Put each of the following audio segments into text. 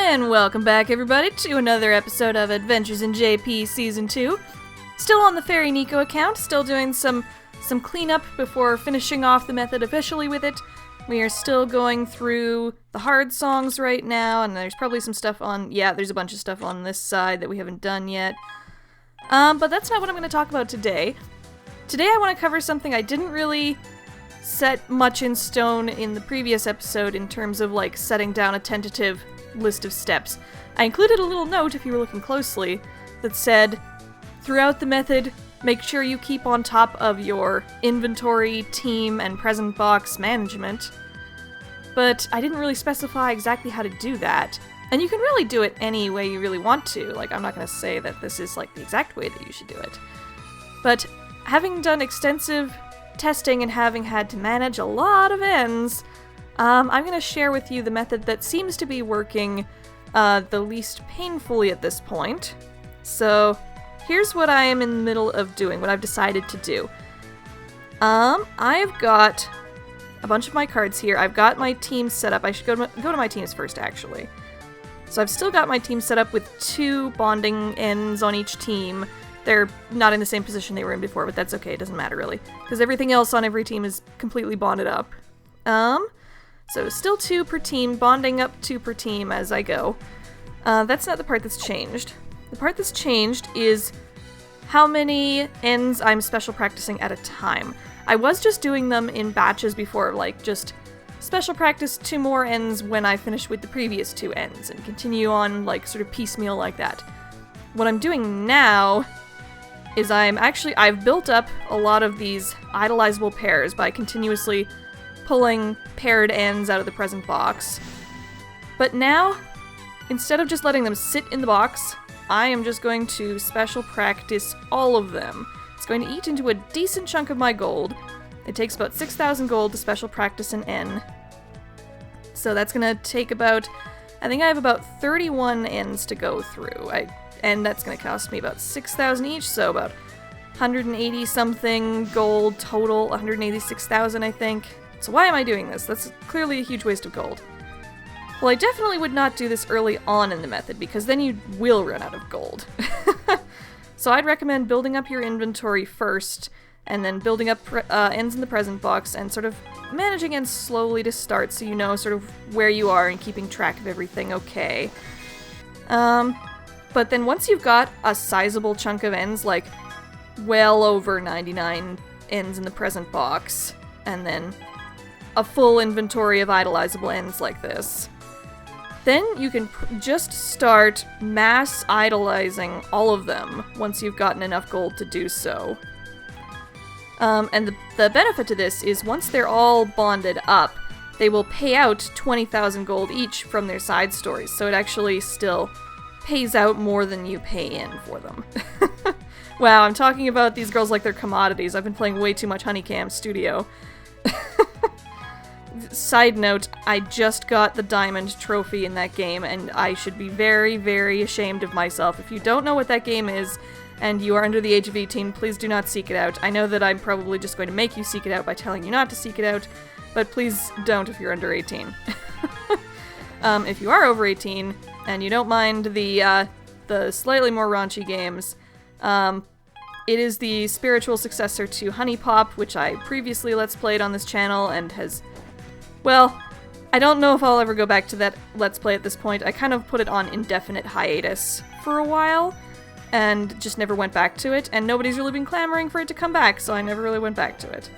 And welcome back, everybody, to another episode of Adventures in JP Season 2. Still on the Fairy Nico account, still doing some cleanup before finishing off the method officially with it. We are still going through the hard songs right now, and there's probably some stuff on... Yeah, there's a bunch of stuff on this side that we haven't done yet. But that's not what I'm going to talk about today. Today I want to cover something I didn't really set much in stone in the previous episode in terms of, like, setting down a tentative list of steps. I included a little note, if you were looking closely, that said, throughout the method, make sure you keep on top of your inventory, team, and present box management. But I didn't really specify exactly how to do that. And you can really do it any way you really want to. Like, I'm not going to say that this is, like, the exact way that you should do it. But having done extensive testing and having had to manage a lot of ends, I'm going to share with you the method that seems to be working the least painfully at this point. So here's what I am in the middle of doing, what I've decided to do. I've got a bunch of my cards here. I've got my team set up. I should go to my teams first, actually. So I've still got my team set up with 2 bonding ends on each team. They're not in the same position they were in before, but that's okay. It doesn't matter, really. Because everything else on every team is completely bonded up. So still 2 per team, bonding up 2 per team as I go. That's not the part that's changed. The part that's changed is how many ends I'm special practicing at a time. I was just doing them in batches before, like just special practice 2 more ends when I finish with the previous 2 ends, and continue on like sort of piecemeal like that. What I'm doing now is I've built up a lot of these idolizable pairs by continuously pulling paired ends out of the present box. But now, instead of just letting them sit in the box, I am just going to special practice all of them. It's going to eat into a decent chunk of my gold. It takes about 6,000 gold to special practice an N. So that's going to take about... I think I have about 31 Ns to go through. And that's going to cost me about 6,000 each, so about 180 something gold total, 186,000 I think. So why am I doing this? That's clearly a huge waste of gold. Well, I definitely would not do this early on in the method, because then you will run out of gold. So I'd recommend building up your inventory first, and then building up ends in the present box, and sort of managing ends slowly to start so you know sort of where you are and keeping track of everything okay. But then once you've got a sizable chunk of ends, like well over 99 ends in the present box, and then a full inventory of idolizable ends like this, then you can just start mass idolizing all of them once you've gotten enough gold to do so. And the benefit to this is once they're all bonded up, they will pay out 20,000 gold each from their side stories, so it actually still pays out more than you pay in for them. Wow, I'm talking about these girls like they're commodities. I've been playing way too much Honeycam Studio. Side note, I just got the diamond trophy in that game, and I should be very, very ashamed of myself. If you don't know what that game is, and you are under the age of 18, please do not seek it out. I know that I'm probably just going to make you seek it out by telling you not to seek it out, but please don't if you're under 18. If you are over 18, and you don't mind the slightly more raunchy games, it is the spiritual successor to Honey Pop, which I previously Let's Played on this channel, and has... Well, I don't know if I'll ever go back to that Let's Play at this point. I kind of put it on indefinite hiatus for a while, and just never went back to it, and nobody's really been clamoring for it to come back, so I never really went back to it.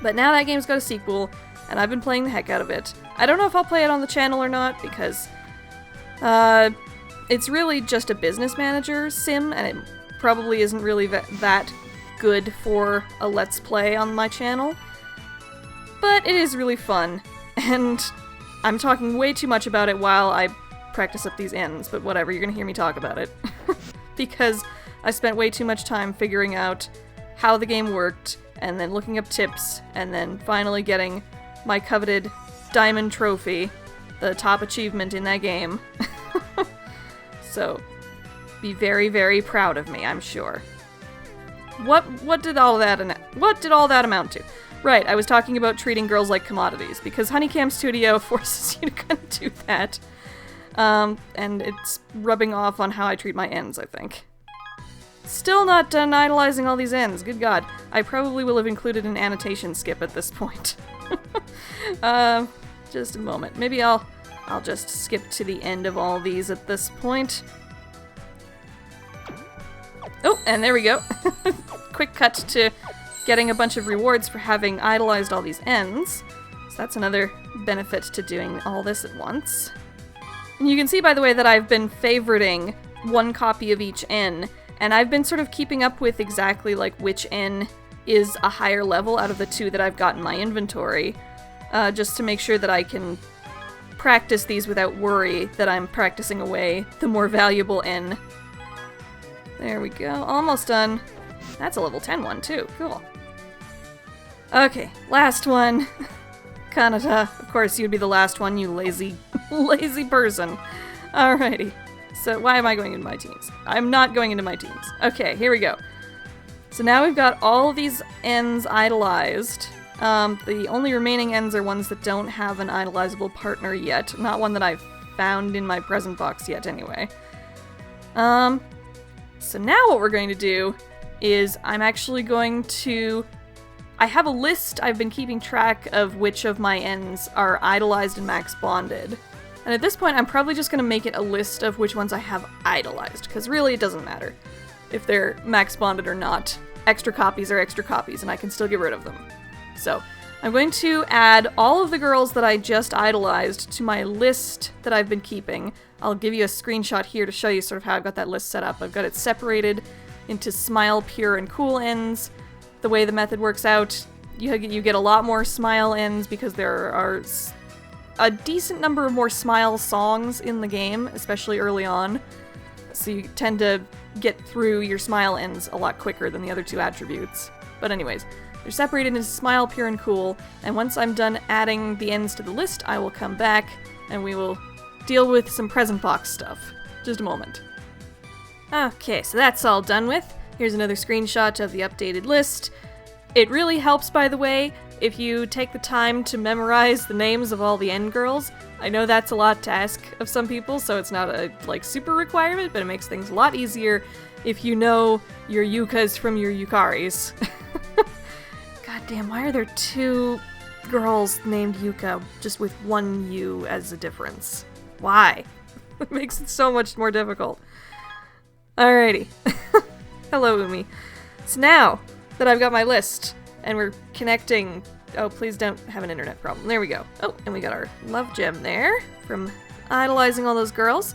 But now that game's got a sequel, and I've been playing the heck out of it. I don't know if I'll play it on the channel or not, because it's really just a business manager sim, and it probably isn't really that good for a Let's Play on my channel. But it is really fun, and I'm talking way too much about it while I practice up these ends, but whatever, you're gonna hear me talk about it. Because I spent way too much time figuring out how the game worked, and then looking up tips, and then finally getting my coveted diamond trophy, the top achievement in that game. So, be very, very proud of me, I'm sure. What did all that amount to? Right, I was talking about treating girls like commodities, because Honeycam Studio forces you to kind of do that. And it's rubbing off on how I treat my ends, I think. Still not done idolizing all these ends, good god. I probably will have included an annotation skip at this point. Just a moment. Maybe I'll just skip to the end of all these at this point. Oh, and there we go. Quick cut to getting a bunch of rewards for having idolized all these ends. So that's another benefit to doing all this at once. And you can see, by the way, that I've been favoriting one copy of each N, and I've been sort of keeping up with exactly like which N is a higher level out of the two that I've got in my inventory, just to make sure that I can practice these without worry that I'm practicing away the more valuable N. There we go, almost done. That's a level 10 one too, cool. Okay, last one. Kanata, of course you'd be the last one, you lazy, lazy person. Alrighty, so why am I going into my teams? I'm not going into my teams. Okay, here we go. So now we've got all of these ends idolized. The only remaining ends are ones that don't have an idolizable partner yet. Not one that I've found in my present box yet, anyway. So now what we're going to do is I'm actually going to... I have a list. I've been keeping track of which of my ends are idolized and max bonded. And at this point, I'm probably just going to make it a list of which ones I have idolized, because really it doesn't matter if they're max bonded or not. Extra copies are extra copies, and I can still get rid of them. So I'm going to add all of the girls that I just idolized to my list that I've been keeping. I'll give you a screenshot here to show you sort of how I've got that list set up. I've got it separated into Smile, Pure, and Cool ends. The way the method works out, you get a lot more Smile ends because there are a decent number of more Smile songs in the game, especially early on. So you tend to get through your Smile ends a lot quicker than the other two attributes. But anyways, they're separated into Smile, Pure, and Cool, and once I'm done adding the ends to the list, I will come back and we will deal with some present box stuff. Just a moment. Okay, so that's all done with. Here's another screenshot of the updated list. It really helps, by the way, if you take the time to memorize the names of all the end girls. I know that's a lot to ask of some people, so it's not a, super requirement, but it makes things a lot easier if you know your Yukas from your Yukaris. God damn, why are there two girls named Yuka just with one U as a difference? Why? It makes it so much more difficult. Alrighty. Hello, Umi. So now that I've got my list, and we're connecting... Oh, please don't have an internet problem. There we go. Oh, and we got our love gem there from idolizing all those girls.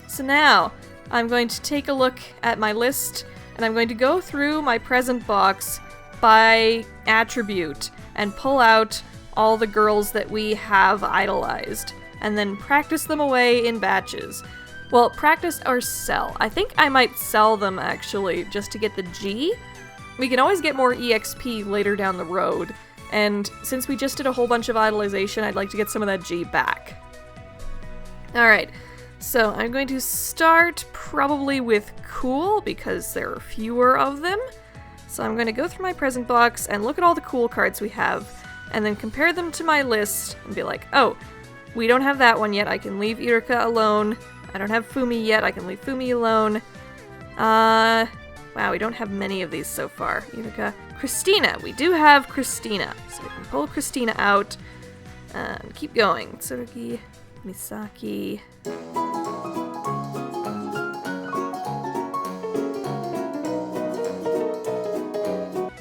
So now I'm going to take a look at my list, and I'm going to go through my present box by attribute and pull out all the girls that we have idolized, and then practice them away in batches. Well, practice or sell. I think I might sell them, actually, just to get the G. We can always get more EXP later down the road, and since we just did a whole bunch of idolization, I'd like to get some of that G back. Alright, so I'm going to start probably with Cool, because there are fewer of them. So I'm going to go through my present box and look at all the Cool cards we have, and then compare them to my list and be like, oh, we don't have that one yet, I can leave Irika alone. I don't have Fumi yet, I can leave Fumi alone. Wow, we don't have many of these so far. Irika. Christina, we do have Christina. So we can pull Christina out and keep going. Tsurugi, Misaki.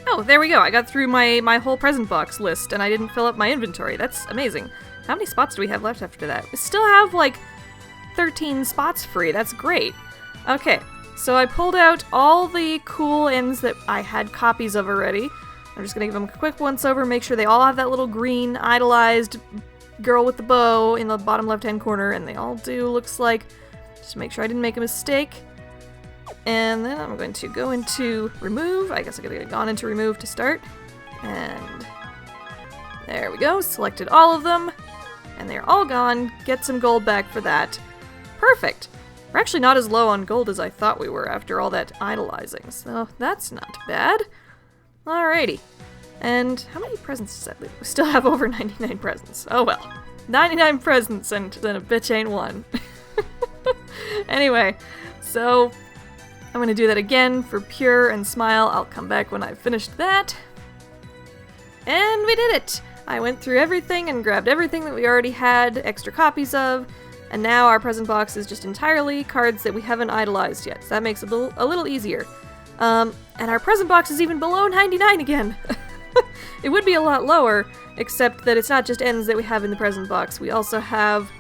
Oh, there we go. I got through my whole present box list and I didn't fill up my inventory. That's amazing. How many spots do we have left after that? We still have 13 spots free. That's great. Okay, so I pulled out all the cool ends that I had copies of already. I'm just gonna give them a quick once over, make sure they all have that little green idolized girl with the bow in the bottom left-hand corner, and they all do, looks like. Just to make sure I didn't make a mistake. And then I'm going to go into remove. I guess I gotta get gone into remove to start. And there we go, selected all of them. And they're all gone. Get some gold back for that. Perfect. We're actually not as low on gold as I thought we were after all that idolizing, so that's not bad. Alrighty. And how many presents does that leave? We still have over 99 presents. Oh well. 99 presents and then a bitch ain't one. Anyway, so I'm going to do that again for Pure and Smile. I'll come back when I've finished that. And we did it! I went through everything and grabbed everything that we already had extra copies of, and now our present box is just entirely cards that we haven't idolized yet, so that makes it a little easier. And our present box is even below 99 again! It would be a lot lower, except that it's not just Ns that we have in the present box. We also have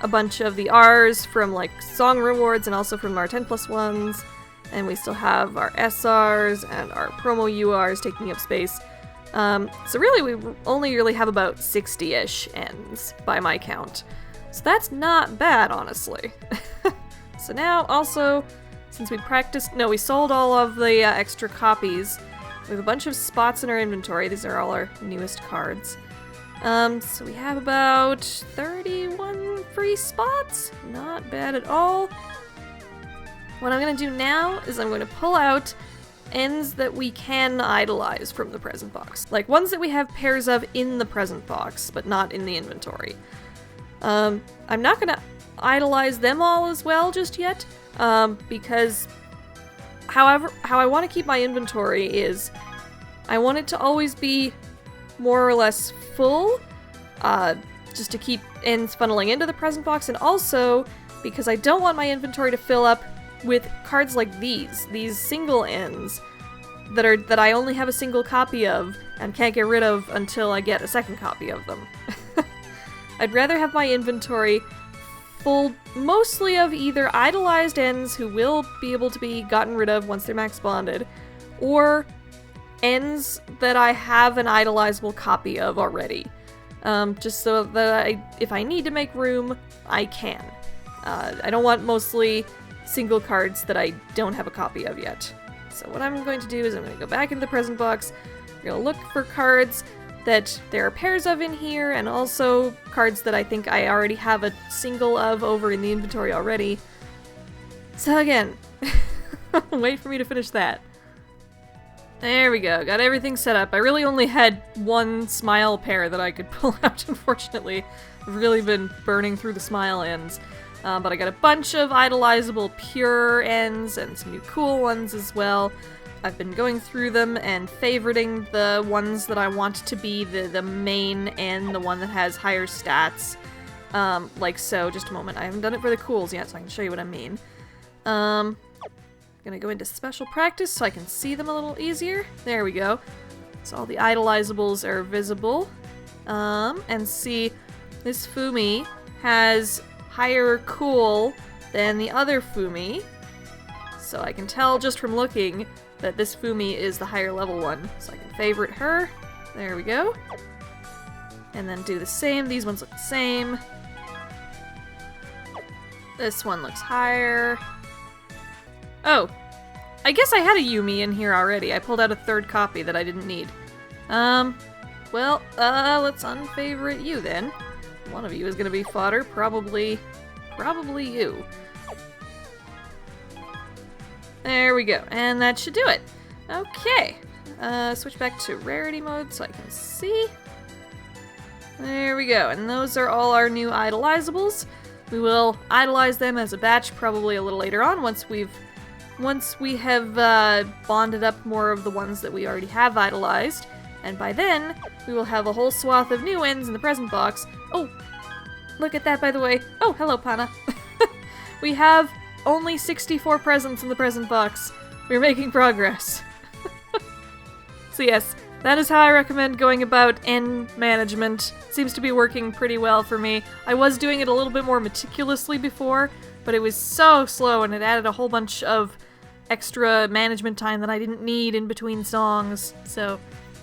a bunch of the Rs from, like, song rewards and also from our 10+1s, and we still have our SRs and our promo URs taking up space. So really, we only really have about 60-ish Ns by my count. So that's not bad, honestly. So now, also, since we sold all of the extra copies. We have a bunch of spots in our inventory. These are all our newest cards. So we have about 31 free spots. Not bad at all. What I'm going to do now is I'm going to pull out Ns that we can idolize from the present box. Like ones that we have pairs of in the present box, but not in the inventory. I'm not going to idolize them all as well just yet, because however, how I want to keep my inventory is I want it to always be more or less full, just to keep Ns funneling into the present box, and also because I don't want my inventory to fill up with cards like these single Ns that I only have a single copy of and can't get rid of until I get a second copy of them. I'd rather have my inventory full mostly of either idolized Ns who will be able to be gotten rid of once they're max bonded, or Ns that I have an idolizable copy of already. Just so that if I need to make room, I can. I don't want mostly single cards that I don't have a copy of yet. So what I'm going to do is I'm going to go back into the present box, we're going to look for cards that there are pairs of in here, and also cards that I think I already have a single of over in the inventory already. So again, wait for me to finish that. There we go, got everything set up. I really only had one Smile pair that I could pull out, unfortunately. I've really been burning through the Smile Ns. But I got a bunch of idolizable Pure Ns and some new cool ones as well. I've been going through them and favoriting the ones that I want to be the main N, the one that has higher stats. Like so. Just a moment. I haven't done it for the cools yet, so I can show you what I mean. I'm gonna go into special practice so I can see them a little easier. There we go. So all the idolizables are visible. And see, this Fumi has higher cool than the other Fumi. So I can tell just from looking that this Fumi is the higher level one. So I can favorite her. There we go. And then do the same. These ones look the same. This one looks higher. Oh, I guess I had a Yumi in here already. I pulled out a third copy that I didn't need. Well, let's unfavorite you then. One of you is gonna be fodder, probably you. There we go, and that should do it. Okay, switch back to rarity mode so I can see. There we go, and those are all our new idolizables. We will idolize them as a batch probably a little later on once we have bonded up more of the ones that we already have idolized. And by then, we will have a whole swath of new Ns in the present box. Oh, look at that, by the way. Oh, hello, Pana. We have only 64 presents in the present box. We're making progress. So yes, that is how I recommend going about N management. Seems to be working pretty well for me. I was doing it a little bit more meticulously before, but it was so slow and it added a whole bunch of extra management time that I didn't need in between songs. So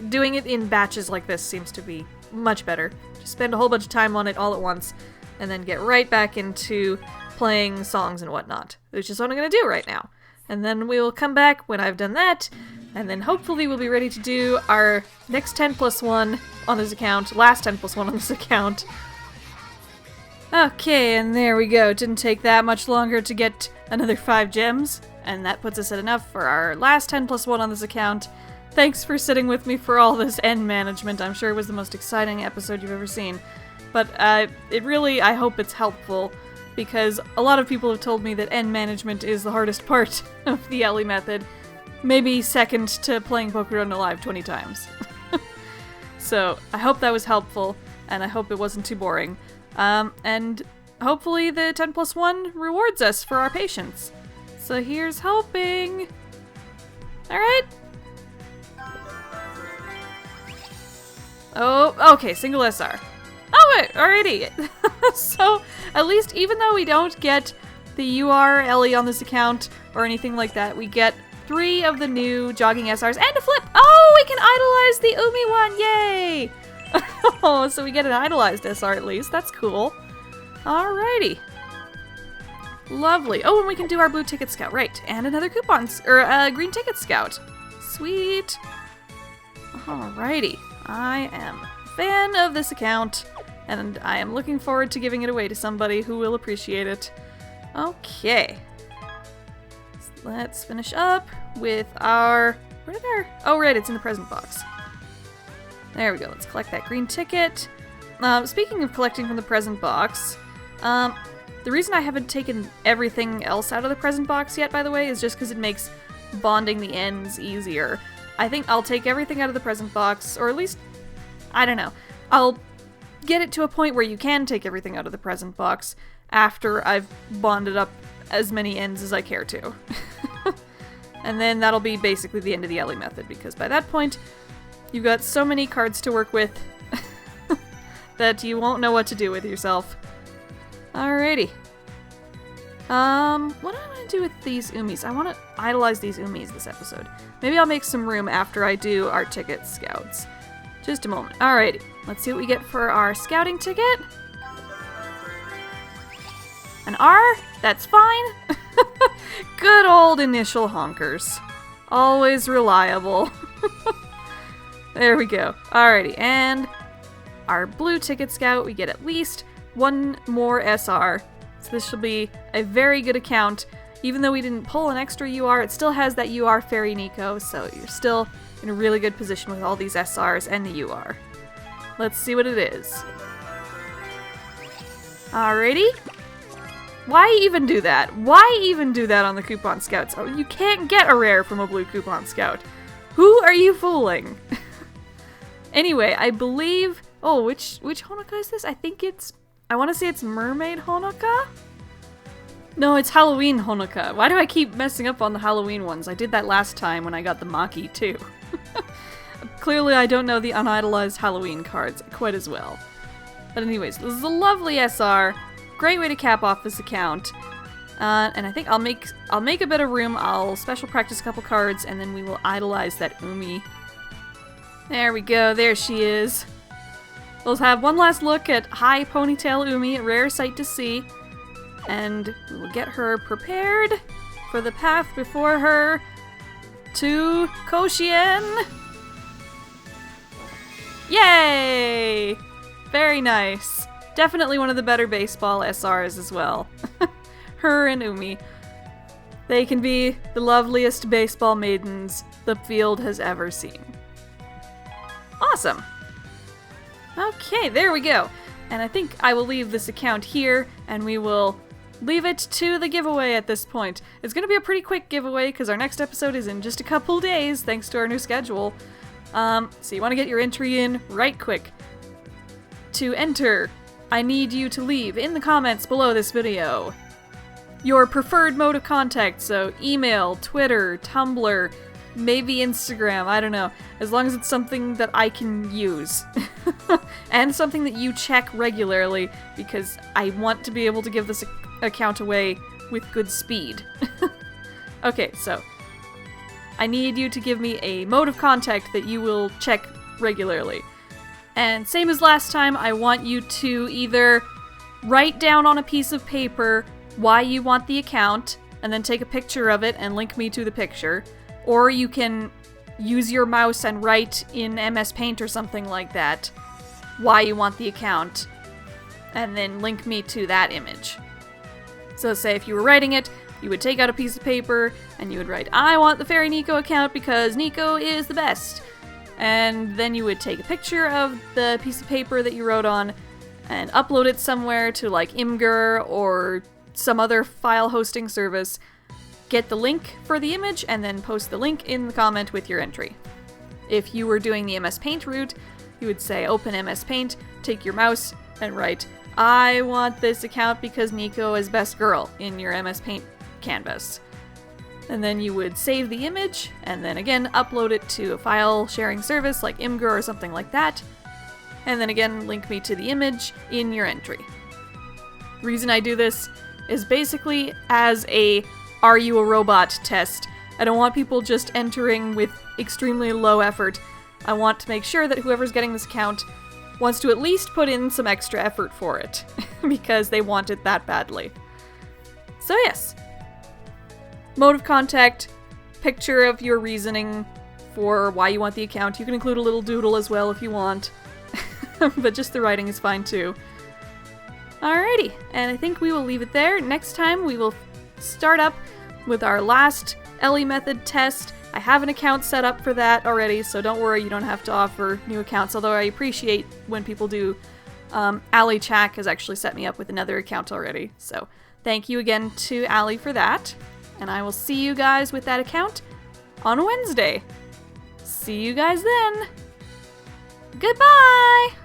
doing it in batches like this seems to be much better. Just spend a whole bunch of time on it all at once, and then get right back into playing songs and whatnot, which is what I'm going to do right now. And then we will come back when I've done that, and then hopefully we'll be ready to do our next 10+1 on this account, last 10+1 on this account. Okay, and there we go. It didn't take that much longer to get another 5 gems, and that puts us at enough for our last 10+1 on this account. Thanks for sitting with me for all this N management. I'm sure it was the most exciting episode you've ever seen. But it really, I hope it's helpful because a lot of people have told me that end management is the hardest part of the Ellie method. Maybe second to playing Pokerun Alive 20 times. So, I hope that was helpful, and I hope it wasn't too boring. And hopefully the 10+1 rewards us for our patience. So here's hoping. Alright. Oh, okay, single SR. Oh wait, alrighty. So, at least even though we don't get the UR Ellie on this account or anything like that, we get 3 of the new jogging SRs and a flip! Oh, we can idolize the Umi one! Yay! Oh, so we get an idolized SR at least. That's cool. Alrighty. Lovely. Oh, and we can do our blue ticket scout. Right. And another green ticket scout. Sweet. Alrighty. I am a fan of this account, and I am looking forward to giving it away to somebody who will appreciate it. Okay. Let's finish up with our... Where did our... Oh, right, it's in the present box. There we go. Let's collect that green ticket. Speaking of collecting from the present box, the reason I haven't taken everything else out of the present box yet, by the way, is just because it makes bonding the ends easier. I think I'll take everything out of the present box, or at least, I don't know. I'll get it to a point where you can take everything out of the present box after I've bonded up as many ends as I care to. And then that'll be basically the end of the Ellie method, because by that point, you've got so many cards to work with that you won't know what to do with yourself. Alrighty. What am I gonna do with these Umis? I want to idolize these Umis this episode. Maybe I'll make some room after I do our ticket scouts. Just a moment. Alrighty. Let's see what we get for our scouting ticket. An R? That's fine. Good old initial honkers. Always reliable. There we go. Alrighty, and our blue ticket scout, we get at least 1 more SR. So this should be a very good account. Even though we didn't pull an extra UR, it still has that UR Fairy Nico, so you're still in a really good position with all these SRs and the UR. Let's see what it is. Alrighty. Why even do that? Why even do that on the Coupon Scouts? Oh, you can't get a rare from a blue Coupon Scout. Who are you fooling? Anyway, I believe... Oh, which Honoka is this? I think it's... I want to say it's Mermaid Honoka? No, it's Halloween Honoka. Why do I keep messing up on the Halloween ones? I did that last time when I got the Maki, too. Clearly, I don't know the unidolized Halloween cards quite as well. But anyways, this is a lovely SR. Great way to cap off this account. And I think I'll make a bit of room. I'll special practice a couple cards, and then we will idolize that Umi. There we go. There she is. We'll have one last look at High Ponytail Umi, a rare sight to see. And we will get her prepared for the path before her to Koshien. Yay! Very nice. Definitely one of the better baseball SRs as well. Her and Umi. They can be the loveliest baseball maidens the field has ever seen. Awesome. Okay, there we go. And I think I will leave this account here, and we will leave it to the giveaway at this point. It's going to be a pretty quick giveaway, because our next episode is in just a couple days, thanks to our new schedule. So you want to get your entry in right quick. To enter, I need you to leave in the comments below this video your preferred mode of contact, so email, Twitter, Tumblr, maybe Instagram, I don't know, as long as it's something that I can use. And something that you check regularly, because I want to be able to give this account away with good speed. Okay, so I need you to give me a mode of contact that you will check regularly. And same as last time, I want you to either write down on a piece of paper why you want the account, and then take a picture of it and link me to the picture. Or you can use your mouse and write in MS Paint or something like that why you want the account, and then link me to that image. So say if you were writing it, you would take out a piece of paper, and you would write, I want the Fairy Nico account because Nico is the best. And then you would take a picture of the piece of paper that you wrote on, and upload it somewhere to like Imgur or some other file hosting service, get the link for the image, and then post the link in the comment with your entry. If you were doing the MS Paint route, you would say open MS Paint, take your mouse, and write, I want this account because Nico is best girl in your MS Paint canvas. And then you would save the image, and then again upload it to a file sharing service like Imgur or something like that. And then again link me to the image in your entry. The reason I do this is basically as a are you a robot test. I don't want people just entering with extremely low effort. I want to make sure that whoever's getting this account wants to at least put in some extra effort for it, because they want it that badly. So yes. Mode of contact, picture of your reasoning for why you want the account. You can include a little doodle as well if you want, but just the writing is fine too. Alrighty, and I think we will leave it there. Next time we will start up with our last Ellie method test. I have an account set up for that already, so don't worry, you don't have to offer new accounts, although I appreciate when people do. Ali Chak has actually set me up with another account already, so thank you again to Ali for that. And I will see you guys with that account on Wednesday. See you guys then. Goodbye!